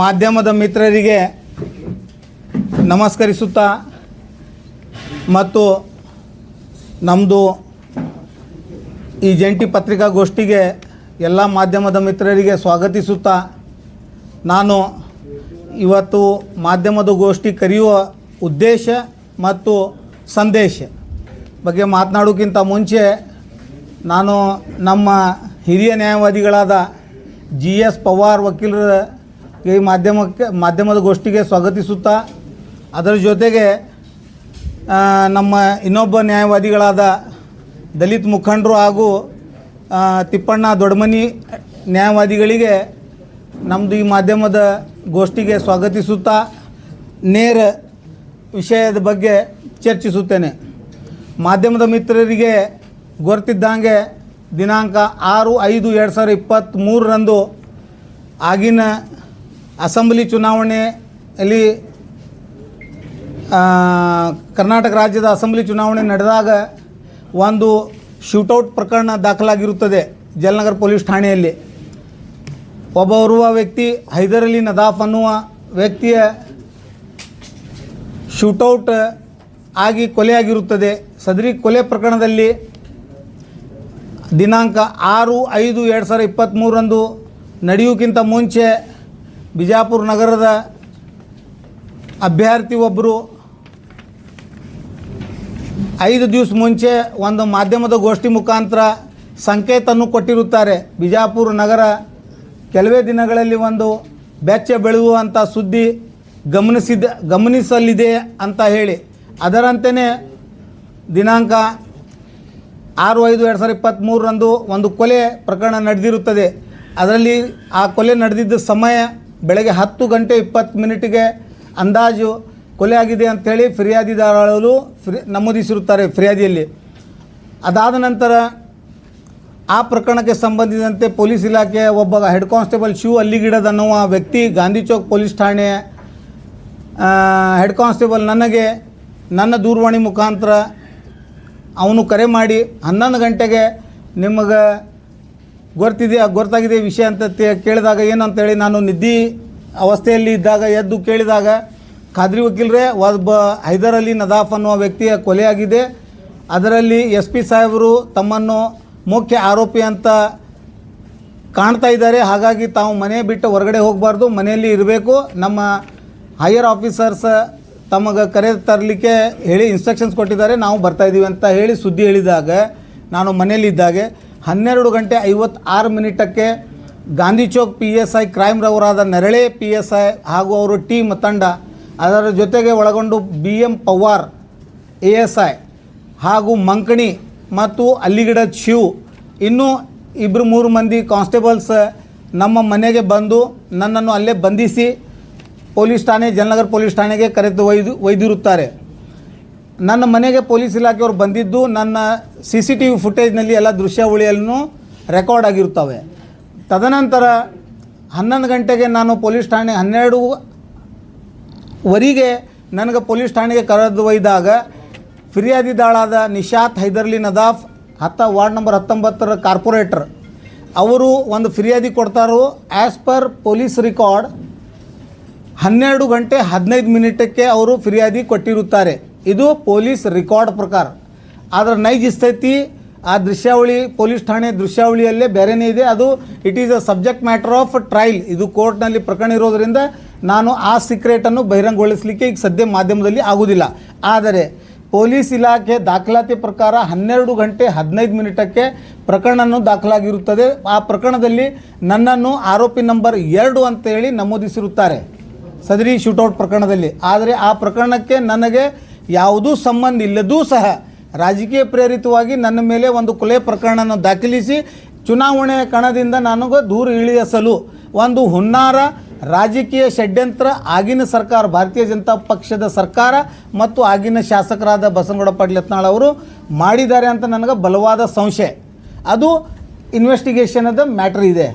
ಮಾಧ್ಯಮದ ಮಿತ್ರರಿಗೆ ನಮಸ್ಕರಿಸುತ್ತಾ ಮತ್ತು ನಮ್ಮದು ಈ ಜಂಟಿ ಪತ್ರಿಕಾಗೋಷ್ಠಿಗೆ ಎಲ್ಲ ಮಾಧ್ಯಮದ ಮಿತ್ರರಿಗೆ ಸ್ವಾಗತಿಸುತ್ತಾ ನಾನು ಇವತ್ತು ಮಾಧ್ಯಮದ ಗೋಷ್ಠಿ ಕರೆಯುವ ಉದ್ದೇಶ ಮತ್ತು ಸಂದೇಶ ಬಗ್ಗೆ ಮಾತನಾಡೋಕ್ಕಿಂತ ಮುಂಚೆ ನಾನು ನಮ್ಮ ಹಿರಿಯ ನ್ಯಾಯವಾದಿಗಳಾದ GS ಪವಾರ್ ವಕೀಲರ ಈ ಮಾಧ್ಯಮದ ಗೋಷ್ಠಿಗೆ ಸ್ವಾಗತಿಸುತ್ತಾ ಅದರ ಜೊತೆಗೆ ನಮ್ಮ ಇನ್ನೊಬ್ಬ ನ್ಯಾಯವಾದಿಗಳಾದ ದಲಿತ ಮುಖಂಡರು ಹಾಗೂ ತಿಪ್ಪಣ್ಣ ದೊಡ್ಡಮನಿ ನ್ಯಾಯವಾದಿಗಳಿಗೆ ನಮ್ಮದು ಈ ಮಾಧ್ಯಮದ ಗೋಷ್ಠಿಗೆ ಸ್ವಾಗತಿಸುತ್ತಾ ನೇರ ವಿಷಯದ ಬಗ್ಗೆ ಚರ್ಚಿಸುತ್ತೇನೆ. ಮಾಧ್ಯಮದ ಮಿತ್ರರಿಗೆ ಗೊತ್ತಿದ್ದಂಗೆ ದಿನಾಂಕ 6/5/2023 ಆಗಿನ ಅಸೆಂಬ್ಲಿ ಚುನಾವಣೆಯಲ್ಲಿ ಕರ್ನಾಟಕ ರಾಜ್ಯದ ಅಸೆಂಬ್ಲಿ ಚುನಾವಣೆ ನಡೆದಾಗ ಒಂದು ಶೂಟೌಟ್ ಪ್ರಕರಣ ದಾಖಲಾಗಿರುತ್ತದೆ ಜಲನಗರ ಪೊಲೀಸ್ ಠಾಣೆಯಲ್ಲಿ. ಒಬ್ಬ ವ್ಯಕ್ತಿ ಹೈದರ್ ಅಲಿ ನದಾಫ್ ಅನ್ನುವ ವ್ಯಕ್ತಿಯ ಶೂಟೌಟ್ ಆಗಿ ಕೊಲೆಯಾಗಿರುತ್ತದೆ. ಸದರಿ ಕೊಲೆ ಪ್ರಕರಣದಲ್ಲಿ ದಿನಾಂಕ 6/5/2023 ನಡೆಯುವುದಕ್ಕಿಂತ ಮುಂಚೆ ಬಿಜಾಪುರ ನಗರದ ಅಭ್ಯರ್ಥಿ ಒಬ್ಬರು 5 ದಿವಸ ಮುಂಚೆ ಒಂದು ಮಾಧ್ಯಮದ ಗೋಷ್ಠಿ ಮುಖಾಂತರ ಸಂಕೇತವನ್ನು ಕೊಟ್ಟಿರುತ್ತಾರೆ. ಬಿಜಾಪುರ ನಗರ ಕೆಲವೇ ದಿನಗಳಲ್ಲಿ ಒಂದು ಬೆಚ್ಚ ಬೆಳೆಯುವಂಥ ಸುದ್ದಿ ಗಮನಿಸಲಿದೆ ಅಂತ ಹೇಳಿ, ಅದರಂತೆಯೇ ದಿನಾಂಕ 6/5/2023 ಒಂದು ಕೊಲೆ ಪ್ರಕರಣ ನಡೆದಿರುತ್ತದೆ. ಅದರಲ್ಲಿ ಆ ಕೊಲೆ ನಡೆದಿದ್ದ ಸಮಯ ಬೆಳಗ್ಗೆ 10:20 ಅಂದಾಜು ಕೊಲೆ ಆಗಿದೆ ಅಂಥೇಳಿ ಫಿರ್ಯಾದಿದಾರರು ನಮೂದಿಸಿರುತ್ತಾರೆ ಫಿರ್ಯಾದಿಯಲ್ಲಿ. ಅದಾದ ನಂತರ ಆ ಪ್ರಕರಣಕ್ಕೆ ಸಂಬಂಧಿಸಿದಂತೆ ಪೊಲೀಸ್ ಇಲಾಖೆಯ ಒಬ್ಬ ಹೆಡ್ ಕಾನ್ಸ್ಟೇಬಲ್ ಶಿವ ಅಲ್ಲಿಗಿಡದ್ ಅನ್ನುವ ವ್ಯಕ್ತಿ ಗಾಂಧಿ ಚೌಕ್ ಪೊಲೀಸ್ ಠಾಣೆಯ ಹೆಡ್ ಕಾನ್ಸ್ಟೇಬಲ್ ನನಗೆ ನನ್ನ ದೂರವಾಣಿ ಮುಖಾಂತರ ಅವನು ಕರೆ ಮಾಡಿ 11 ಗಂಟೆಗೆ ನಿಮಗೆ ಗೊತ್ತಾಗಿದೆ ವಿಷಯ ಅಂತ ಕೇಳಿದಾಗ ಏನು ಅಂತೇಳಿ ನಾನು ನಿದ್ದೆ ಅವಸ್ಥೆಯಲ್ಲಿ ಇದ್ದಾಗ ಎದ್ದು ಕೇಳಿದಾಗ ಖಾದ್ರಿ ವಕೀಲರೇ ಒಬ್ಬ ಹೈದರ್ ಅಲಿ ನದಾಫ್ ಅನ್ನುವ ವ್ಯಕ್ತಿಯ ಕೊಲೆಯಾಗಿದೆ, ಅದರಲ್ಲಿ SP ಸಾಹೇಬರು ತಮ್ಮನ್ನು ಮುಖ್ಯ ಆರೋಪಿ ಅಂತ ಕಾಣ್ತಾ ಇದ್ದಾರೆ, ಹಾಗಾಗಿ ತಾವು ಮನೆ ಬಿಟ್ಟು ಹೊರಗಡೆ ಹೋಗಬಾರ್ದು, ಮನೆಯಲ್ಲಿ ಇರಬೇಕು, ನಮ್ಮ ಹೈಯರ್ ಆಫೀಸರ್ಸ್ ತಮಗೆ ಕರೆ ತರಲಿಕ್ಕೆ ಹೇಳಿ ಇನ್ಸ್ಟ್ರಕ್ಷನ್ಸ್ ಕೊಟ್ಟಿದ್ದಾರೆ, ನಾವು ಬರ್ತಾಯಿದ್ದೀವಿ ಅಂತ ಹೇಳಿ ಸುದ್ದಿ ಹೇಳಿದಾಗ ನಾನು ಮನೆಯಲ್ಲಿದ್ದಾಗೆ 12:56 ಗಾಂಧಿ ಚೌಕ್ PSI ಕ್ರೈಮ್ ರವರಾದ ನರಳೆ PSI ಹಾಗೂ ಅವರು ಟೀಮ್ ತಂಡ, ಅದರ ಜೊತೆಗೆ ಒಳಗೊಂಡು BM ಪವಾರ್ ASI ಹಾಗೂ ಮಂಕಣಿ ಮತ್ತು ಅಲ್ಲಿಗಿಡದ್ ಶಿವ್ ಇನ್ನೂ 2-3 ಮಂದಿ ಕಾನ್ಸ್ಟೇಬಲ್ಸ್ ನಮ್ಮ ಮನೆಗೆ ಬಂದು ನನ್ನನ್ನು ಅಲ್ಲೇ ಬಂಧಿಸಿ ಪೊಲೀಸ್ ಠಾಣೆ ಜಲನಗರ ಪೊಲೀಸ್ ಠಾಣೆಗೆ ಕರೆದು ಒಯ್ದಿರುತ್ತಾರೆ. ನನ್ನ ಮನೆಗೆ ಪೊಲೀಸ್ ಇಲಾಖೆಯವರು ಬಂದಿದ್ದು ನನ್ನ CCTV ಫುಟೇಜ್ನಲ್ಲಿ ಎಲ್ಲ ದೃಶ್ಯಾವಳಿಯನ್ನು ರೆಕಾರ್ಡ್ ಆಗಿರುತ್ತವೆ. ತದನಂತರ 11 ಗಂಟೆಗೆ ನಾನು ಪೊಲೀಸ್ ಠಾಣೆ 12:15 ನನಗೆ ಪೊಲೀಸ್ ಠಾಣೆಗೆ ಕರೆದು ಒಯ್ದಾಗ ಫಿರ್ಯಾದಿದಾಳಾದ Nishat Haider Ali Nadaf ward number 19 corporator ಅವರು ಒಂದು ಫಿರ್ಯಾದಿ ಕೊಡ್ತಾರೋ. ಆ್ಯಸ್ ಪರ್ ಪೊಲೀಸ್ ರೆಕಾರ್ಡ್ 12:15 ಅವರು ಫಿರ್ಯಾದಿ ಕೊಟ್ಟಿರುತ್ತಾರೆ. ಇದು ಪೊಲೀಸ್ ರೆಕಾರ್ಡ್ ಪ್ರಕಾರ. ಅದರ ನೈಜ ಸ್ಥಿತಿ ಆ ದೃಶ್ಯಾವಳಿ ಪೊಲೀಸ್ ಠಾಣೆ ದೃಶ್ಯಾವಳಿಯಲ್ಲೇ ಬೇರೆಯೇ ಇದೆ. ಅದು it is a subject matter of trial. ಇದು ಕೋರ್ಟ್ನಲ್ಲಿ ಪ್ರಕರಣ ಇರೋದರಿಂದ ನಾನು ಆ ಸೀಕ್ರೆಟನ್ನು ಬಹಿರಂಗಗೊಳಿಸಲಿಕ್ಕೆ ಈಗ ಸದ್ಯ ಮಾಧ್ಯಮದಲ್ಲಿ ಆಗುವುದಿಲ್ಲ. ಆದರೆ ಪೊಲೀಸ್ ಇಲಾಖೆ ದಾಖಲಾತಿ ಪ್ರಕಾರ 12:15 ಪ್ರಕರಣವನ್ನು ದಾಖಲಾಗಿರುತ್ತದೆ. ಆ ಪ್ರಕರಣದಲ್ಲಿ ನನ್ನನ್ನು ಆರೋಪಿ ನಂಬರ್ 2 ಅಂತೇಳಿ ನಮೂದಿಸಿರುತ್ತಾರೆ ಸದರಿ ಶೂಟೌಟ್ ಪ್ರಕರಣದಲ್ಲಿ. ಆದರೆ ಆ ಪ್ರಕರಣಕ್ಕೆ ನನಗೆ ಯಾವುದೂ ಸಂಬಂಧ ಇಲ್ಲದೂ ಸಹ ರಾಜಕೀಯ ಪ್ರೇರಿತವಾಗಿ ನನ್ನ ಮೇಲೆ ಒಂದು ಕೊಲೆ ಪ್ರಕರಣವನ್ನು ದಾಖಲಿಸಿ ಚುನಾವಣೆ ಕಣದಿಂದ ನನಗೆ ದೂರ ಇಳಿಸಲು ಒಂದು ಹುನ್ನಾರ ರಾಜಕೀಯ ಷಡ್ಯಂತ್ರ ಆಗಿನ ಸರ್ಕಾರ ಭಾರತೀಯ ಜನತಾ ಪಕ್ಷದ ಸರ್ಕಾರ ಮತ್ತು ಆಗಿನ ಶಾಸಕರಾದ ಬಸನಗೌಡ ಪಾಟೀಲ್ ಯತ್ನಾಳ್ ಅವರು ಮಾಡಿದ್ದಾರೆ ಅಂತ ನನಗೆ ಬಲವಾದ ಸಂಶಯ. ಅದು ಇನ್ವೆಸ್ಟಿಗೇಷನದ ಮ್ಯಾಟ್ರ್ ಇದೆ.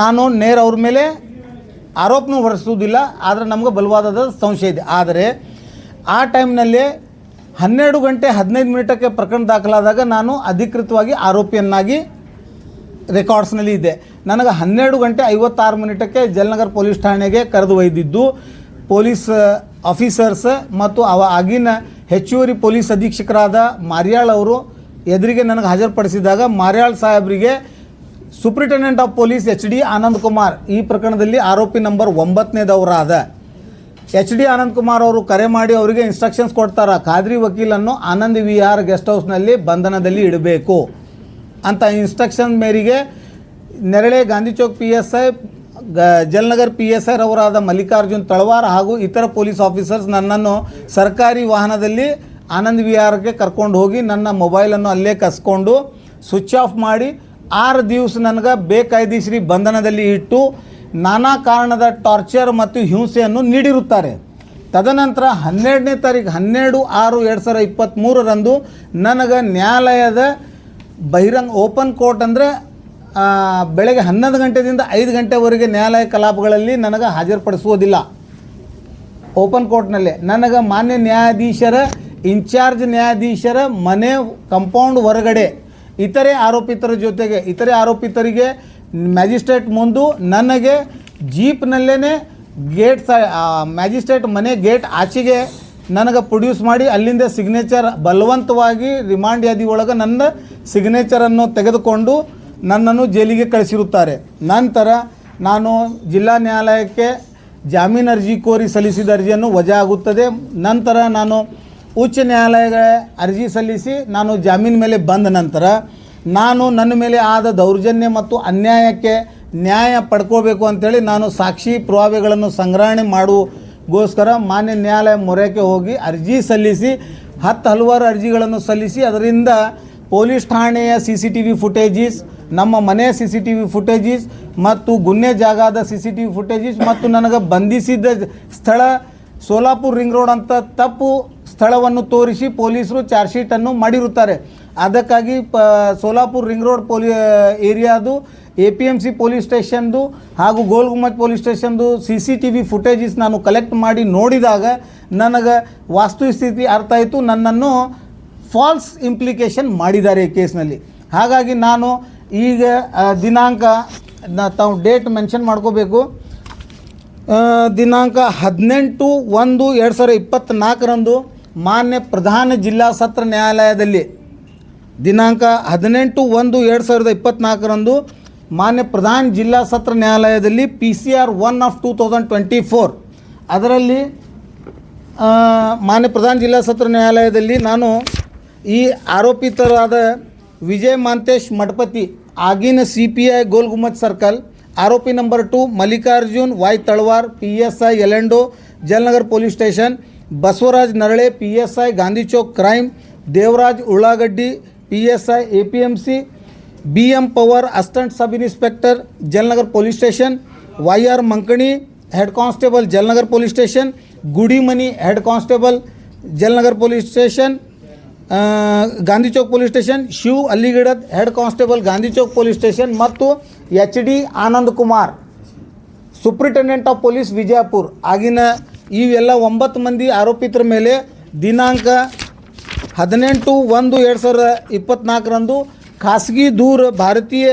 ನಾನು ನೇರ ಅವ್ರ ಮೇಲೆ ಆರೋಪನೂ ಹೊರಿಸುವುದಿಲ್ಲ, ಆದರೆ ನಮಗೆ ಬಲವಾದ ಸಂಶಯ ಇದೆ. ಆದರೆ ಆ ಟೈಮ್ನಲ್ಲಿ 12:15 ಪ್ರಕರಣ ದಾಖಲಾದಾಗ ನಾನು ಅಧಿಕೃತವಾಗಿ ಆರೋಪಿಯನ್ನಾಗಿ ರೆಕಾರ್ಡ್ಸ್ನಲ್ಲಿ ಇದೆ. ನನಗೆ 12:56 ಜಲನಗರ ಪೊಲೀಸ್ ಠಾಣೆಗೆ ಕರೆದು ಒಯ್ದಿದ್ದು ಪೊಲೀಸ್ ಆಫೀಸರ್ಸ್ ಮತ್ತು ಆಗಿನ ಹೆಚ್ಚುವರಿ ಪೊಲೀಸ್ ಅಧೀಕ್ಷಕರಾದ ಮಾರ್ಯಾಳ್ ಅವರು ಎದುರಿಗೆ ನನಗೆ ಹಾಜರುಪಡಿಸಿದಾಗ ಮಾರ್ಯಾಳ್ ಸಾಹೇಬರಿಗೆ superintendent of police HD Anand Kumar ಈ ಪ್ರಕರಣದಲ್ಲಿ ಆರೋಪಿ ನಂಬರ್ 9ನೇದವರಾದ HD ಆನಂದ್ ಕುಮಾರ್ ಅವರು ಕರೆ ಮಾಡಿ ಅವರಿಗೆ ಇನ್ಸ್ಟ್ರಕ್ಷನ್ಸ್ ಕೊಡ್ತಾರೆ, ಖಾದ್ರಿ ವಕೀಲನ್ನು ಆನಂದ್ ವಿಹಾರ್ ಗೆಸ್ಟ್ ಹೌಸ್ನಲ್ಲಿ ಬಂಧನದಲ್ಲಿ ಇಡಬೇಕು ಅಂತ ಇನ್ಸ್ಟ್ರಕ್ಷನ್ ಮೇರೆಗೆ ನೆರಳೆ ಗಾಂಧಿ ಚೌಕ್ PSI ಜಲನಗರ್ PSI ರವರಾದ ಮಲ್ಲಿಕಾರ್ಜುನ್ ತಳವಾರ್ ಹಾಗೂ ಇತರ ಪೊಲೀಸ್ ಆಫೀಸರ್ಸ್ ನನ್ನನ್ನು ಸರ್ಕಾರಿ ವಾಹನದಲ್ಲಿ ಆನಂದ್ ವಿಹಾರಕ್ಕೆ ಕರ್ಕೊಂಡು ಹೋಗಿ ನನ್ನ ಮೊಬೈಲನ್ನು ಅಲ್ಲೇ ಕಸ್ಕೊಂಡು ಸ್ವಿಚ್ ಆಫ್ ಮಾಡಿ 6 ದಿವಸ ನನಗೆ ಬೇಕಾಯ್ದಿಶ್ರೀ ಬಂಧನದಲ್ಲಿ ಇಟ್ಟು ನಾನಾ ಕಾರಣದ ಟಾರ್ಚರ್ ಮತ್ತು ಹಿಂಸೆಯನ್ನು ನೀಡಿರುತ್ತಾರೆ. ತದನಂತರ 12ನೇ ತಾರೀಕು 12/6/2023 ನನಗೆ ನ್ಯಾಯಾಲಯದ ಬಹಿರಂಗ ಓಪನ್ ಕೋರ್ಟ್ ಅಂದರೆ ಬೆಳಗ್ಗೆ 11 ಗಂಟೆಯಿಂದ 5 ಗಂಟೆವರೆಗೆ ನ್ಯಾಯಾಲಯ ಕಲಾಪಗಳಲ್ಲಿ ನನಗೆ ಹಾಜರುಪಡಿಸುವುದಿಲ್ಲ. ಓಪನ್ ಕೋರ್ಟ್ನಲ್ಲೇ ನನಗೆ ಮಾನ್ಯ ನ್ಯಾಯಾಧೀಶರ ಇನ್ಚಾರ್ಜ್ ನ್ಯಾಯಾಧೀಶರ ಮನೆ ಕಂಪೌಂಡ್ ಹೊರಗಡೆ ಇತರೆ ಆರೋಪಿತರಿಗೆ ಮ್ಯಾಜಿಸ್ಟ್ರೇಟ್ ಮುಂದೆ ನನಗೆ ಜೀಪ್ನಲ್ಲೇ ಗೇಟ್ ಮ್ಯಾಜಿಸ್ಟ್ರೇಟ್ ಮನೆ ಗೇಟ್ ಆಚೆಗೆ ನನಗೆ ಪ್ರೊಡ್ಯೂಸ್ ಮಾಡಿ ಅಲ್ಲಿಂದ ಸಿಗ್ನೇಚರ್ ಬಲವಂತವಾಗಿ ರಿಮಾಂಡ್ ಯಾದಿ ಒಳಗೆ ನನ್ನ ಸಿಗ್ನೇಚರನ್ನು ತೆಗೆದುಕೊಂಡು ನನ್ನನ್ನು ಜೈಲಿಗೆ ಕಳಿಸಿರುತ್ತಾರೆ. ನಂತರ ನಾನು ಜಿಲ್ಲಾ ನ್ಯಾಯಾಲಯಕ್ಕೆ ಜಾಮೀನು ಅರ್ಜಿ ಕೋರಿ ಸಲ್ಲಿಸಿದ ಅರ್ಜಿಯನ್ನು ವಜಾ ಆಗುತ್ತದೆ. ನಂತರ ನಾನು ಉಚ್ಚ ನ್ಯಾಯಾಲಯದ ಅರ್ಜಿ ಸಲ್ಲಿಸಿ ನಾನು ಜಾಮೀನು ಮೇಲೆ ಬಂದ ನಂತರ ನಾನು ನನ್ನ ಮೇಲೆ ಆದ ದೌರ್ಜನ್ಯ ಮತ್ತು ಅನ್ಯಾಯಕ್ಕೆ ನ್ಯಾಯ ಪಡ್ಕೋಬೇಕು ಅಂಥೇಳಿ ನಾನು ಸಾಕ್ಷಿ ಪುರಾವೆಗಳನ್ನು ಸಂಗ್ರಹಣೆ ಮಾಡುಗೋಸ್ಕರ ಮಾನ್ಯ ನ್ಯಾಯಾಲಯ ಮೊರೆಗೆ ಹೋಗಿ ಅರ್ಜಿ ಸಲ್ಲಿಸಿ ಹಲವಾರು ಅರ್ಜಿಗಳನ್ನು ಸಲ್ಲಿಸಿ ಅದರಿಂದ ಪೊಲೀಸ್ ಠಾಣೆಯ CCTV ಫುಟೇಜಸ್, ನಮ್ಮ ಮನೆಯ CCTV ಫುಟೇಜಸ್ ಮತ್ತು ಗುನ್ನೆ ಜಾಗದ CCTV ಫುಟೇಜಸ್ ಮತ್ತು ನನಗೆ ಬಂಧಿಸಿದ ಸ್ಥಳ ಸೋಲಾಪುರ್ ರಿಂಗ್ ರೋಡ್ ಅಂತ ತಪ್ಪು ಸ್ಥಳವನ್ನು ತೋರಿಸಿ ಪೊಲೀಸರು ಚಾರ್ಜ್ ಶೀಟನ್ನು ಮಾಡಿರುತ್ತಾರೆ. ಅದಕ್ಕಾಗಿ ಸೋಲಾಪುರ್ ರಿಂಗ್ ರೋಡ್ ಏರಿಯಾದು APMC ಪೊಲೀಸ್ ಸ್ಟೇಷನ್ದು ಹಾಗೂ ಗೋಲ್ ಗುಮ್ಮಟ್ ಪೊಲೀಸ್ ಸ್ಟೇಷನ್ದು CCTV ಫುಟೇಜಸ್ ನಾನು ಕಲೆಕ್ಟ್ ಮಾಡಿ ನೋಡಿದಾಗ ನನಗೆ ವಾಸ್ತುಸ್ಥಿತಿ ಅರ್ಥ ಆಯಿತು. ನನ್ನನ್ನು ಫಾಲ್ಸ್ ಇಂಪ್ಲಿಕೇಶನ್ ಮಾಡಿದ್ದಾರೆ ಈ ಕೇಸ್ನಲ್ಲಿ. ಹಾಗಾಗಿ ನಾನು ಈಗ ದಿನಾಂಕ ತಾವು ಡೇಟ್ ಮೆನ್ಷನ್ ಮಾಡ್ಕೋಬೇಕು. ದಿನಾಂಕ 18/1/2024 ಮಾನ್ಯ ಪ್ರಧಾನ ಜಿಲ್ಲಾ ಸತ್ರ ನ್ಯಾಯಾಲಯದಲ್ಲಿ ದಿನಾಂಕ 18/1/2024 ಮಾನ್ಯ ಪ್ರಧಾನ ಜಿಲ್ಲಾ ಸತ್ರ ನ್ಯಾಯಾಲಯದಲ್ಲಿ PCR 1/2024 ಅದರಲ್ಲಿ ಮಾನ್ಯ ಪ್ರಧಾನ ಜಿಲ್ಲಾ ಸತ್ರ ನ್ಯಾಯಾಲಯದಲ್ಲಿ ನಾನು ಈ ಆರೋಪಿತರಾದ ವಿಜಯ್ ಮಾಂತೇಶ್ ಮಠಪತಿ ಆಗಿನ CPI ಗೋಲ್ ಗುಮ್ಮಟ್ ಸರ್ಕಲ್, ಆರೋಪಿ ನಂಬರ್ 2 ಮಲ್ಲಿಕಾರ್ಜುನ್ Y ತಳವಾರ್ PSI ಯಲೆಂಡೋ Jalanagar police station, Basavaraj Narale PSI Gandhi Chowk crime, Devaraj Ullagaddi PSI APMC, BM Pawar assistant sub inspector Jalanagar police station, YR Mankani head constable Jalanagar police station, Gudimani head constable Jalanagar police station Gandhi Chowk police station, Shiv Alligadad head constable Gandhi Chowk police station ಮತ್ತು HD Anand Kumar superintendent of police Vijayapura ಆಗಿನ ಇವೆಲ್ಲ 9 ಮಂದಿ ಆರೋಪಿತರ ಮೇಲೆ ದಿನಾಂಕ 18/1/2024 ಖಾಸಗಿ ದೂರ ಭಾರತೀಯ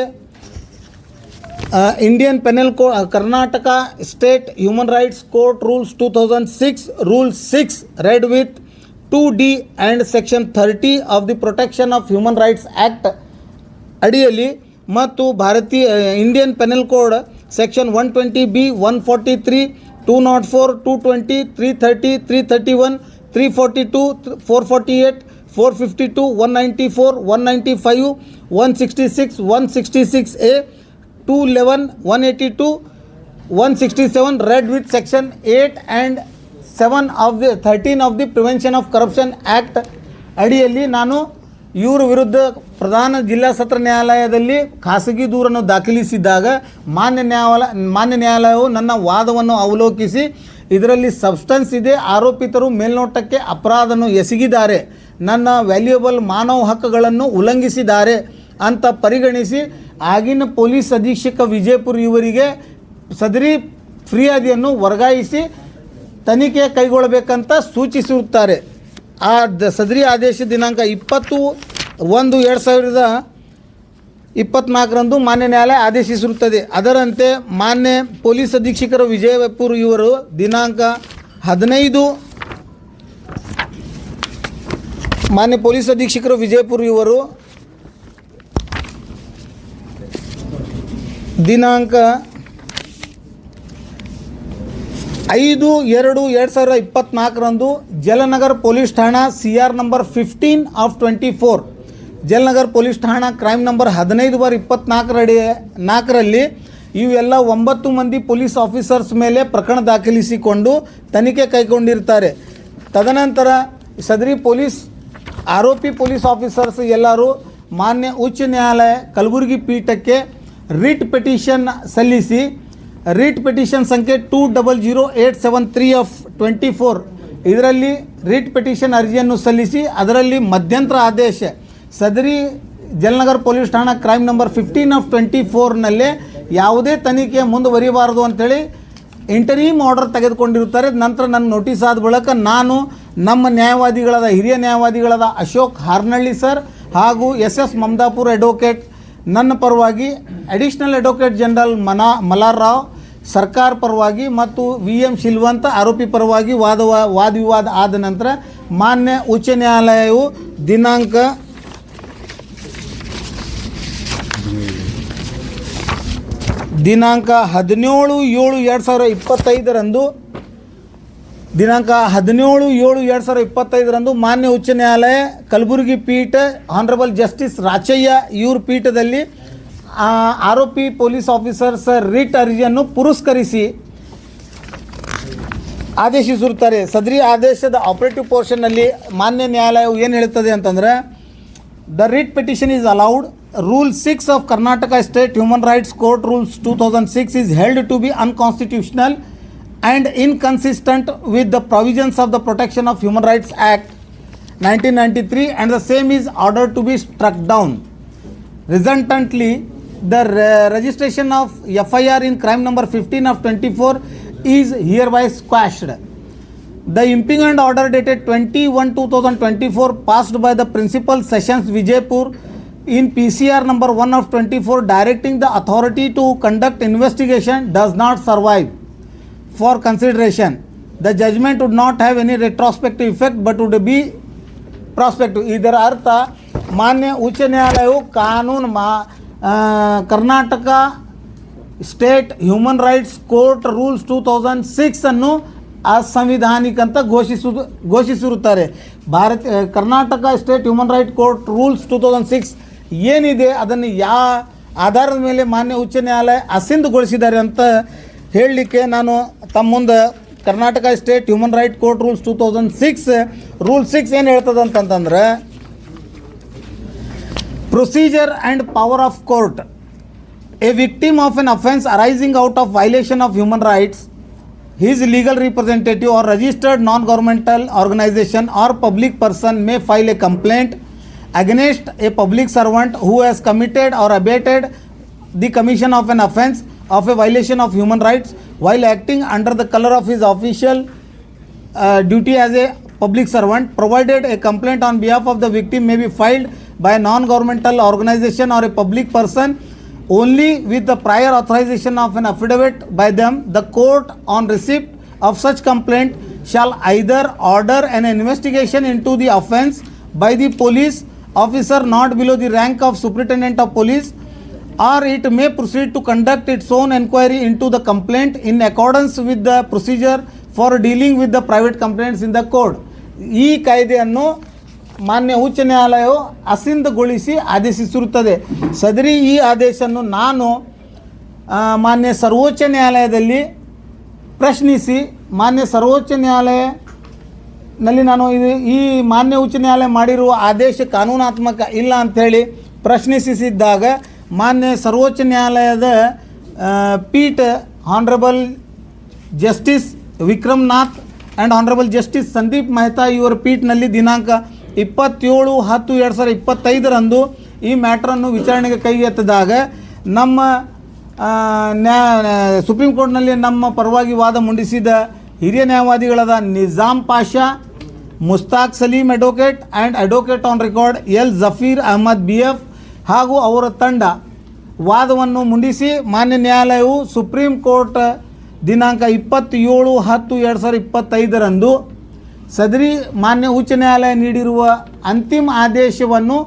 Indian penal Karnataka state human rights court rules 2006 rule 6 read with 2D and section 30 of the protection of human rights act ಅಡಿಯಲ್ಲಿ ಮತ್ತು ಭಾರತೀಯ Indian penal code section 120B 143 204 220 330 331 342 448 452 194 195 166 166A 211 182 167 read with section 8 and 7 of the 13 of the Prevention of Corruption Act ಅಡಿಯಲ್ಲಿ ನಾನು ಇವರ ವಿರುದ್ಧ ಪ್ರಧಾನ ಜಿಲ್ಲಾ ಸತ್ರ ನ್ಯಾಯಾಲಯದಲ್ಲಿ ಖಾಸಗಿ ದೂರನ್ನು ದಾಖಲಿಸಿದಾಗ ಮಾನ್ಯ ನ್ಯಾಯಾಲಯವು ನನ್ನ ವಾದವನ್ನು ಅವಲೋಕಿಸಿ ಇದರಲ್ಲಿ ಸಬ್ಸ್ಟೆನ್ಸ್ ಇದೆ, ಆರೋಪಿತರು ಮೇಲ್ನೋಟಕ್ಕೆ ಅಪರಾಧವನ್ನು ಎಸಗಿದ್ದಾರೆ, ನನ್ನ ವ್ಯಾಲ್ಯೂಯಬಲ್ ಮಾನವ ಹಕ್ಕುಗಳನ್ನು ಉಲ್ಲಂಘಿಸಿದ್ದಾರೆ ಅಂತ ಪರಿಗಣಿಸಿ ಆಗಿನ ಪೊಲೀಸ್ ಅಧೀಕ್ಷಕ ವಿಜಯಪುರ ಇವರಿಗೆ ಸದರಿ ಫಿರ್ಯಾದಿಯನ್ನು ವರ್ಗಾಯಿಸಿ ತನಿಖೆ ಕೈಗೊಳ್ಳಬೇಕಂತ ಸೂಚಿಸಿರುತ್ತಾರೆ. ಆ ಸದರಿ ಆದೇಶ ದಿನಾಂಕ 20/1/2024 24ರಂದು ಮಾನ್ಯ ನ್ಯಾಯಾಲಯ ಆದೇಶಿಸಿರುತ್ತದೆ. ಅದರಂತೆ ಮಾನ್ಯ ಪೊಲೀಸ್ ಅಧೀಕ್ಷಕರು ವಿಜಯಪುರ ಇವರು ದಿನಾಂಕ 15 ಮಾನ್ಯ ಪೊಲೀಸ್ ಅಧೀಕ್ಷಕರು ವಿಜಯಪುರ ಇವರು ದಿನಾಂಕ 5/2/2024ರಂದು ಜಲನಗರ್ ಪೊಲೀಸ್ ಠಾಣಾ CR ನಂಬರ್ 15 ಆಫ್ 24 ಜಲನಗರ್ ಪೊಲೀಸ್ ಠಾಣಾ ಕ್ರೈಮ್ ನಂಬರ್ 15/24ರಲ್ಲಿ ಇವೆಲ್ಲ 9 ಮಂದಿ ಪೊಲೀಸ್ ಆಫೀಸರ್ಸ್ ಮೇಲೆ ಪ್ರಕರಣ ದಾಖಲಿಸಿಕೊಂಡು ತನಿಖೆ ಕೈಗೊಂಡಿರ್ತಾರೆ. ತದನಂತರ ಸದರಿ ಪೊಲೀಸ್ ಆರೋಪಿ ಪೊಲೀಸ್ ಆಫೀಸರ್ಸ್ ಎಲ್ಲರೂ ಮಾನ್ಯ ಉಚ್ಚ ನ್ಯಾಯಾಲಯ ಕಲಬುರಗಿ ಪೀಠಕ್ಕೆ ರಿಟ್ ಪಿಟಿಷನ್ ಸಲ್ಲಿಸಿ ರಿಟ್ ಪಿಟಿಷನ್ ಸಂಖ್ಯೆ 200873 ಆಫ್ 24 ಇದರಲ್ಲಿ ರಿಟ್ ಪಿಟಿಷನ್ ಅರ್ಜಿಯನ್ನು ಸಲ್ಲಿಸಿ ಅದರಲ್ಲಿ ಮಧ್ಯಂತರ ಆದೇಶ ಸದರಿ ಜಲನಗರ್ ಪೊಲೀಸ್ ಠಾಣಾ ಕ್ರೈಮ್ ನಂಬರ್ 15 ಆಫ್ 24ನಲ್ಲೇ ಯಾವುದೇ ತನಿಖೆ ಮುಂದುವರಿಬಾರದು ಅಂಥೇಳಿ ಇಂಟರೀಮ್ ಆರ್ಡರ್ ತೆಗೆದುಕೊಂಡಿರುತ್ತಾರೆ. ನಂತರ ನನ್ನ ನೋಟಿಸ್ ಆದ ಬಳಿಕ ನಾನು ನಮ್ಮ ನ್ಯಾಯವಾದಿಗಳಾದ ಹಿರಿಯ ನ್ಯಾಯವಾದಿಗಳಾದ ಅಶೋಕ್ ಹಾರ್ನಳ್ಳಿ ಸರ್ ಹಾಗೂ SS ಮಮದಾಪುರ್ ಅಡ್ವೊಕೇಟ್ ನನ್ನ ಪರವಾಗಿ additional advocate general Malar Rao ಸರ್ಕಾರ ಪರವಾಗಿ ಮತ್ತು VM ಶಿಲ್ವಂತ ಆರೋಪಿ ಪರವಾಗಿ ವಾದ ವಿವಾದ ಆದ ನಂತರ ಮಾನ್ಯ ಉಚ್ಚ ನ್ಯಾಯಾಲಯವು ದಿನಾಂಕ 17/7/2025ರಂದು ಮಾನ್ಯ ಉಚ್ಚ ನ್ಯಾಯಾಲಯ ಕಲಬುರಗಿ ಪೀಠ ಆನರಬಲ್ ಜಸ್ಟಿಸ್ ರಾಚಯ್ಯ ಇವ್ರ ಪೀಠದಲ್ಲಿ ಆರೋಪಿ ಪೊಲೀಸ್ ಆಫೀಸರ್ಸ್ ರಿಟ್ ಅರ್ಜಿಯನ್ನು ಪುರಸ್ಕರಿಸಿ ಆದೇಶಿಸಿರುತ್ತಾರೆ. ಸದರಿ ಆದೇಶದ ಆಪರೇಟಿವ್ ಪೋರ್ಷನ್ನಲ್ಲಿ ಮಾನ್ಯ ನ್ಯಾಯಾಲಯವು ಏನು ಹೇಳ್ತದೆ ಅಂತಂದರೆ, the writ petition is allowed. Rule 6 of Karnataka State Human Rights Court Rules 2006 is held to be unconstitutional and inconsistent with the provisions of the Protection of Human Rights Act 1993 and the same is ordered to be struck down. Resultantly, the registration of FIR in crime number 15 of 24 is hereby squashed. The impingement order dated 20/1/2024 passed by the Principal Sessions Vijaypur in PCR number 1 of 24 directing the authority to conduct investigation does not survive for consideration. The judgment would not have any retrospective effect but would be prospective. ಇದರ ಅರ್ಥ ಮಾನ್ಯ ಉಚ್ಚ ನ್ಯಾಯಾಲಯವು ಕಾನೂನು Karnataka state human rights court rules 2006 ಅನ್ನು ಅಸಂವಿಧಾನಿಕ ಅಂತ ಘೋಷಿಸಿರುತ್ತಾರೆ. Karnataka state human right court rules 2006 ಏನಿದೆ ಅದನ್ನು ಆಧಾರದ ಮೇಲೆ ಮಾನ್ಯ ಉಚ್ಚ ನ್ಯಾಯಾಲಯ ಅಸಿಂಧುಗೊಳಿಸಿದ್ದಾರೆ ಅಂತ ಹೇಳಲಿಕ್ಕೆ ನಾನು ತಮ್ಮ ಮುಂದೆ Karnataka state human right court rules 2006 rule 6 ಏನು ಹೇಳ್ತದೆ ಅಂತಂತಂದ್ರೆ, procedure and power of court. A victim of an offence arising out of violation of human rights, his legal representative or registered non-governmental organization or public person may file a complaint against a public servant who has committed or abated the commission of an offence of a violation of human rights while acting under the color of his official duty as a public servant, provided a complaint on behalf of the victim may be filed by a non-governmental organization or a public person only with the prior authorization of an affidavit by them. The court on receipt of such complaint shall either order an investigation into the offence by the police officer not below the rank of superintendent of police, or it may proceed to conduct its own inquiry into the complaint in accordance with the procedure for dealing with the private complaints in the court. ಈ ಕಾಯ್ದೆಯನ್ನು ಮಾನ್ಯ ಉಚ್ಚ ನ್ಯಾಯಾಲಯವು ಅಸಿಂಧುಗೊಳಿಸಿ ಆದೇಶಿಸಿರುತ್ತದೆ. ಸದರಿ ಈ ಆದೇಶವನ್ನು ನಾನು ಮಾನ್ಯ ಸರ್ವೋಚ್ಚ ನ್ಯಾಯಾಲಯದಲ್ಲಿ ಪ್ರಶ್ನಿಸಿ ಮಾನ್ಯ ಸರ್ವೋಚ್ಚ ನ್ಯಾಯಾಲಯದಲ್ಲಿ ನಾನು ಈ ಮಾನ್ಯ ಉಚ್ಚ ನ್ಯಾಯಾಲಯ ಮಾಡಿರುವ ಆದೇಶ ಕಾನೂನಾತ್ಮಕ ಇಲ್ಲ ಅಂಥೇಳಿ ಪ್ರಶ್ನಿಸಿದ್ದಾಗ ಮಾನ್ಯ ಸರ್ವೋಚ್ಚ ನ್ಯಾಯಾಲಯದ ಪೀಠ honourable justice Vikramnath and honourable justice Sandeep Mehta ಇವರ ಪೀಠನಲ್ಲಿ ದಿನಾಂಕ 27/10/2025ರಂದು ಈ ಮ್ಯಾಟ್ರನ್ನು ವಿಚಾರಣೆಗೆ ಕೈಗೆತ್ತಿದಾಗ ನಮ್ಮ ಸುಪ್ರೀಂ ಕೋರ್ಟ್ನಲ್ಲಿ ನಮ್ಮ ಪರವಾಗಿ ವಾದ ಮಂಡಿಸಿದ ಹಿರಿಯ ನ್ಯಾಯವಾದಿಗಳಾದ Nizam Pasha, Mustaq Saleem advocate and advocate on record L Zafeer Ahmed BF, ಹಾಗೂ ಅವರ ತಂಡ ವಾದವನ್ನು ಮುಂಡಿಸಿ ಮಾನ್ಯ ನ್ಯಾಯಾಲಯವು ಸುಪ್ರೀಂ ಕೋರ್ಟ್ ದಿನಾಂಕ 27/10/2025 ಸದರಿ ಮಾನ್ಯ ಉಚ್ಚ ನ್ಯಾಯಾಲಯ ನೀಡಿರುವ ಅಂತಿಮ ಆದೇಶವನ್ನು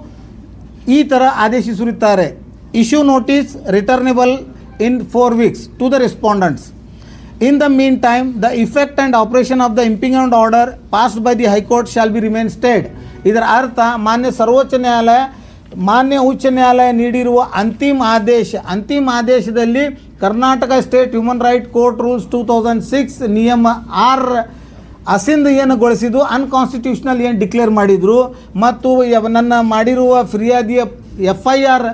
ಈ ಥರ ಆದೇಶಿಸಿರುತ್ತಾರೆ. Issue notice returnable in 4 weeks to the respondents. In the meantime, the effect and operation of the impeachment order passed by the High Court shall be remain stayed. ಇದರ ಅರ್ಥ ಮಾನ್ಯ ಉಚ್ಚ ನ್ಯಾಯಾಲಯ ನೀಡಿರುವ ಅಂತಿಮ ಆದೇಶದಲ್ಲಿ Karnataka state human right court rules 2006 ನಿಯಮ 6 ಅಸಿಂದ ಏನು ಗೊಳಿಸಿದ್ದು ಅನ್ಕಾನ್ಸ್ಟಿಟ್ಯೂಷನಲ್ ಏನು ಡಿಕ್ಲೇರ್ ಮಾಡಿದರು ಮತ್ತು ನನ್ನ ಮಾಡಿರುವ ಫಿರ್ಯಾದಿಯ FIR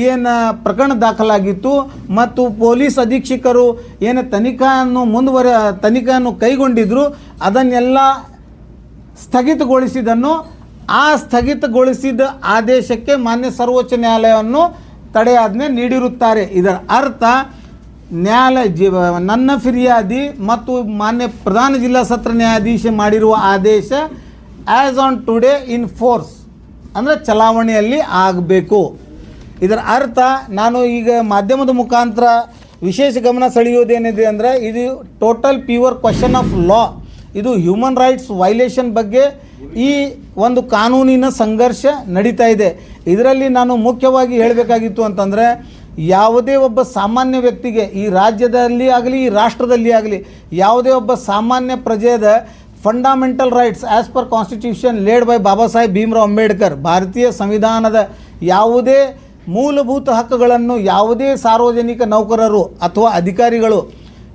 ಏನು ಪ್ರಕರಣ ದಾಖಲಾಗಿತ್ತು ಮತ್ತು ಪೊಲೀಸ್ ಅಧೀಕ್ಷಕರು ಏನು ತನಿಖೆಯನ್ನು ಕೈಗೊಂಡಿದ್ರು ಅದನ್ನೆಲ್ಲ ಸ್ಥಗಿತಗೊಳಿಸಿದನ್ನು ಆ ಸ್ಥಗಿತಗೊಳಿಸಿದ ಆದೇಶಕ್ಕೆ ಮಾನ್ಯ ಸರ್ವೋಚ್ಚ ನ್ಯಾಯಾಲಯವನ್ನು ತಡೆಯಾಜ್ಞೆ ನೀಡಿರುತ್ತಾರೆ. ಇದರ ಅರ್ಥ ನನ್ನ ಫಿರ್ಯಾದಿ ಮತ್ತು ಮಾನ್ಯ ಪ್ರಧಾನ ಜಿಲ್ಲಾ ಸತ್ರ ನ್ಯಾಯಾಧೀಶ ಮಾಡಿರುವ ಆದೇಶ as on today in force ಅಂದರೆ ಚಲಾವಣೆಯಲ್ಲಿ ಆಗಬೇಕು. ಇದರ ಅರ್ಥ ನಾನು ಈಗ ಮಾಧ್ಯಮದ ಮುಖಾಂತರ ವಿಶೇಷ ಗಮನ ಸೆಳೆಯುವುದೇನಿದೆ ಅಂದರೆ ಇದು total pure question of law. ಇದು ಹ್ಯೂಮನ್ ರೈಟ್ಸ್ ವೈಲೇಷನ್ ಬಗ್ಗೆ ಈ ಒಂದು ಕಾನೂನಿನ ಸಂಘರ್ಷ ನಡೀತಾ ಇದೆ. ಇದರಲ್ಲಿ ನಾನು ಮುಖ್ಯವಾಗಿ ಹೇಳಬೇಕಾಗಿತ್ತು ಅಂತಂದರೆ ಯಾವುದೇ ಒಬ್ಬ ಸಾಮಾನ್ಯ ವ್ಯಕ್ತಿಗೆ ಈ ರಾಜ್ಯದಲ್ಲಿ ಆಗಲಿ ಈ ರಾಷ್ಟ್ರದಲ್ಲಿ ಆಗಲಿ ಯಾವುದೇ ಒಬ್ಬ ಸಾಮಾನ್ಯ ಪ್ರಜೆಯ fundamental rights as per constitution laid by Baba Saheb Bhimrao Ambedkar ಭಾರತೀಯ ಸಂವಿಧಾನದ ಯಾವುದೇ ಮೂಲಭೂತ ಹಕ್ಕುಗಳನ್ನು ಯಾವುದೇ ಸಾರ್ವಜನಿಕ ನೌಕರರು ಅಥವಾ ಅಧಿಕಾರಿಗಳು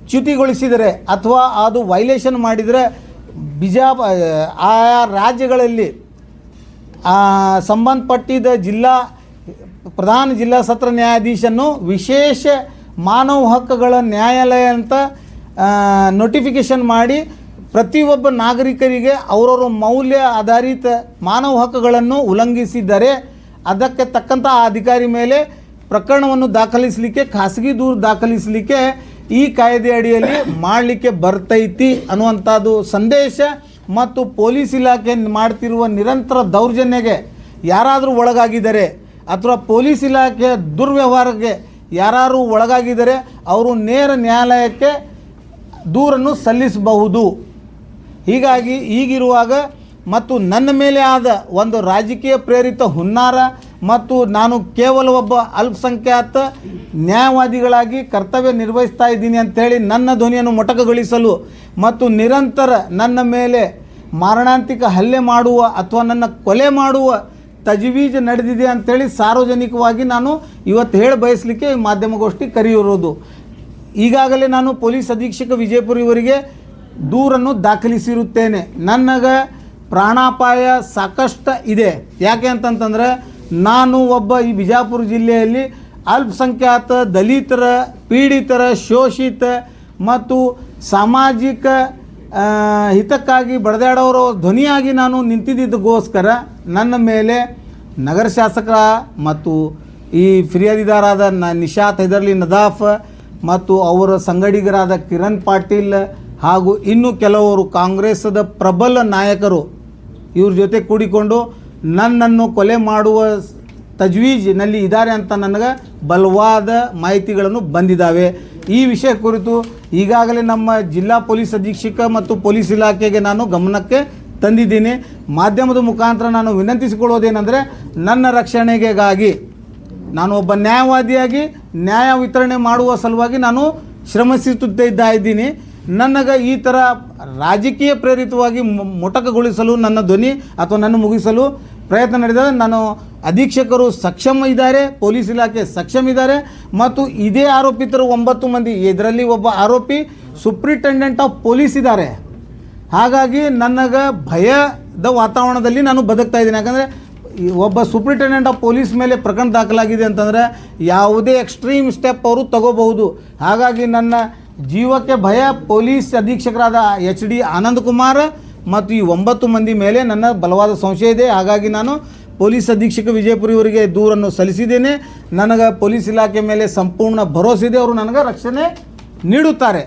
ಚ್ಯುತಿಗೊಳಿಸಿದರೆ ಅಥವಾ ಅದು ವೈಲೇಷನ್ ಮಾಡಿದರೆ ಆಯಾ ರಾಜ್ಯಗಳಲ್ಲಿ ಸಂಬಂಧಪಟ್ಟಿದ್ದ ಪ್ರಧಾನ ಜಿಲ್ಲಾ ಸತ್ರ ನ್ಯಾಯಾಧೀಶನ್ನು ವಿಶೇಷ ಮಾನವ ಹಕ್ಕುಗಳ ನ್ಯಾಯಾಲಯ ಅಂತ ನೋಟಿಫಿಕೇಷನ್ ಮಾಡಿ ಪ್ರತಿಯೊಬ್ಬ ನಾಗರಿಕರಿಗೆ ಅವರವರ ಮೌಲ್ಯ ಆಧಾರಿತ ಮಾನವ ಹಕ್ಕುಗಳನ್ನು ಉಲ್ಲಂಘಿಸಿದರೆ ಅದಕ್ಕೆ ತಕ್ಕಂಥ ಆ ಅಧಿಕಾರಿ ಮೇಲೆ ಪ್ರಕರಣವನ್ನು ದಾಖಲಿಸಲಿಕ್ಕೆ ಖಾಸಗಿ ದೂರು ದಾಖಲಿಸಲಿಕ್ಕೆ ಈ ಕಾಯ್ದೆ ಅಡಿಯಲ್ಲಿ ಮಾಡಲಿಕ್ಕೆ ಬರ್ತೈತಿ ಅನ್ನುವಂಥದ್ದು ಸಂದೇಶ. ಮತ್ತು ಪೊಲೀಸ್ ಇಲಾಖೆ ಮಾಡ್ತಿರುವ ನಿರಂತರ ದೌರ್ಜನ್ಯಕ್ಕೆ ಯಾರಾದರೂ ಒಳಗಾಗಿದ್ದಾರೆ ಅಥವಾ ಪೊಲೀಸ್ ಇಲಾಖೆಯ ದುರ್ವ್ಯವಹಾರಕ್ಕೆ ಯಾರು ಒಳಗಾಗಿದ್ದಾರೆ ಅವರು ನೇರ ನ್ಯಾಯಾಲಯಕ್ಕೆ ದೂರನ್ನು ಸಲ್ಲಿಸಬಹುದು. ಹೀಗಾಗಿ ಈಗಿರುವಾಗ ಮತ್ತು ನನ್ನ ಮೇಲೆ ಆದ ಒಂದು ರಾಜಕೀಯ ಪ್ರೇರಿತ ಹುನ್ನಾರ ಮತ್ತು ನಾನು ಕೇವಲ ಒಬ್ಬ ಅಲ್ಪಸಂಖ್ಯಾತ ನ್ಯಾಯವಾದಿಗಳಾಗಿ ಕರ್ತವ್ಯ ನಿರ್ವಹಿಸ್ತಾ ಇದ್ದೀನಿ ಅಂಥೇಳಿ ನನ್ನ ಧ್ವನಿಯನ್ನು ಮೊಟಕುಗೊಳಿಸಲು ಮತ್ತು ನಿರಂತರ ನನ್ನ ಮೇಲೆ ಮಾರಣಾಂತಿಕ ಹಲ್ಲೆ ಮಾಡುವ ಅಥವಾ ನನ್ನ ಕೊಲೆ ಮಾಡುವ ತಜವೀಜ್ ನಡೆದಿದೆ ಅಂಥೇಳಿ ಸಾರ್ವಜನಿಕವಾಗಿ ನಾನು ಇವತ್ತು ಹೇಳಿ ಬಯಸಲಿಕ್ಕೆ ಮಾಧ್ಯಮಗೋಷ್ಠಿ ಕರೆಯಿರೋದು. ಈಗಾಗಲೇ ನಾನು ಪೊಲೀಸ್ ಅಧೀಕ್ಷಕ ವಿಜಯಪುರ ಇವರಿಗೆ ದೂರನ್ನು ದಾಖಲಿಸಿರುತ್ತೇನೆ. ನನಗೆ ಪ್ರಾಣಾಪಾಯ ಸಾಕಷ್ಟು ಇದೆ. ಯಾಕೆ ಅಂತಂತಂದರೆ ನಾನು ಒಬ್ಬ ಈ ಬಿಜಾಪುರ ಜಿಲ್ಲೆಯಲ್ಲಿ ಅಲ್ಪಸಂಖ್ಯಾತ ದಲಿತರ ಪೀಡಿತರ ಶೋಷಿತ ಮತ್ತು ಸಾಮಾಜಿಕ ಹಿತಕ್ಕಾಗಿ ಬಡದಾಡೋರ ಧ್ವನಿಯಾಗಿ ನಾನು ನಿಂತಿದ್ದಕ್ಕೋಸ್ಕರ ನನ್ನ ಮೇಲೆ ನಗರ ಶಾಸಕರ ಮತ್ತು ಈ ಫಿರ್ಯಾದಿದಾರಾದ ನಿಶಾತ್ ಹೈದರ್ಲಿ ನದಾಫ್ ಮತ್ತು ಅವರ ಸಂಗಡಿಗರಾದ ಕಿರಣ್ ಪಾಟೀಲ್ ಹಾಗೂ ಇನ್ನೂ ಕೆಲವರು ಕಾಂಗ್ರೆಸ್ಸದ ಪ್ರಬಲ ನಾಯಕರು ಇವ್ರ ಜೊತೆ ಕೂಡಿಕೊಂಡು ನನ್ನನ್ನು ಕೊಲೆ ಮಾಡುವ ತಜ್ವೀಜ್ನಲ್ಲಿ ಇದ್ದಾರೆ ಅಂತ ನನಗೆ ಬಲವಾದ ಮಾಹಿತಿಗಳನ್ನು ಬಂದಿದ್ದಾವೆ. ಈ ವಿಷಯ ಕುರಿತು ಈಗಾಗಲೇ ನಮ್ಮ ಜಿಲ್ಲಾ ಪೊಲೀಸ್ ಅಧೀಕ್ಷಕ ಮತ್ತು ಪೊಲೀಸ್ ಇಲಾಖೆಗೆ ನಾನು ಗಮನಕ್ಕೆ ತಂದಿದ್ದೀನಿ. ಮಾಧ್ಯಮದ ಮುಖಾಂತರ ನಾನು ವಿನಂತಿಸಿಕೊಳ್ಳೋದೇನೆಂದರೆ ನನ್ನ ರಕ್ಷಣೆಗಾಗಿ ನಾನು ಒಬ್ಬ ನ್ಯಾಯವಾದಿಯಾಗಿ ನ್ಯಾಯ ವಿತರಣೆ ಮಾಡುವ ಸಲುವಾಗಿ ನಾನು ಶ್ರಮಿಸುತ್ತಿದ್ದೀನಿ. ನನಗೆ ಈ ಥರ ರಾಜಕೀಯ ಪ್ರೇರಿತವಾಗಿ ಮೊಟಕುಗೊಳಿಸಲು ನನ್ನ ಧ್ವನಿ ಅಥವಾ ನನ್ನ ಮುಗಿಸಲು ಪ್ರಯತ್ನ ನಡೆದರೆ ನಾನು ಅಧೀಕ್ಷಕರು ಸಕ್ಷಮ ಇದ್ದಾರೆ, ಪೊಲೀಸ್ ಇಲಾಖೆ ಸಕ್ಷಮ ಇದ್ದಾರೆ ಮತ್ತು ಇದೇ ಆರೋಪಿತರು 9 ಮಂದಿ, ಇದರಲ್ಲಿ ಒಬ್ಬ ಆರೋಪಿ ಸೂಪ್ರಿಂಟೆಂಡೆಂಟ್ ಆಫ್ ಪೊಲೀಸ್ ಇದ್ದಾರೆ. ಹಾಗಾಗಿ ನನಗೆ ಭಯದ ವಾತಾವರಣದಲ್ಲಿ ನಾನು ಬದುಕ್ತಾ ಇದ್ದೀನಿ. ಯಾಕಂದರೆ ಒಬ್ಬ ಸೂಪ್ರಿಂಟೆಂಡೆಂಟ್ ಆಫ್ ಪೊಲೀಸ್ ಮೇಲೆ ಪ್ರಕರಣ ದಾಖಲಾಗಿದೆ ಅಂತಂದರೆ ಯಾವುದೇ ಎಕ್ಸ್ಟ್ರೀಮ್ ಸ್ಟೆಪ್ ಅವರು ತಗೋಬಹುದು. ಹಾಗಾಗಿ ನನ್ನ ಜೀವಕ್ಕೆ ಭಯ. ಪೊಲೀಸ್ ಅಧೀಕ್ಷಕರಾದ HD ಆನಂದ್ ಕುಮಾರ್ ಮತ್ತು ಈ 9 ಮಂದಿ ಮೇಲೆ ನನ್ನ ಬಲವಾದ ಸಂಶಯ ಇದೆ. ಹಾಗಾಗಿ ನಾನು ಪೊಲೀಸ್ ಅಧೀಕ್ಷಕ ವಿಜಯಪುರ ಇವರಿಗೆ ದೂರನ್ನು ಸಲ್ಲಿಸಿದ್ದೇನೆ. ನನಗೆ ಪೊಲೀಸ್ ಇಲಾಖೆ ಮೇಲೆ ಸಂಪೂರ್ಣ ಭರವಸೆ ಇದೆ, ಅವರು ನನಗೆ ರಕ್ಷಣೆ ನೀಡುತ್ತಾರೆ.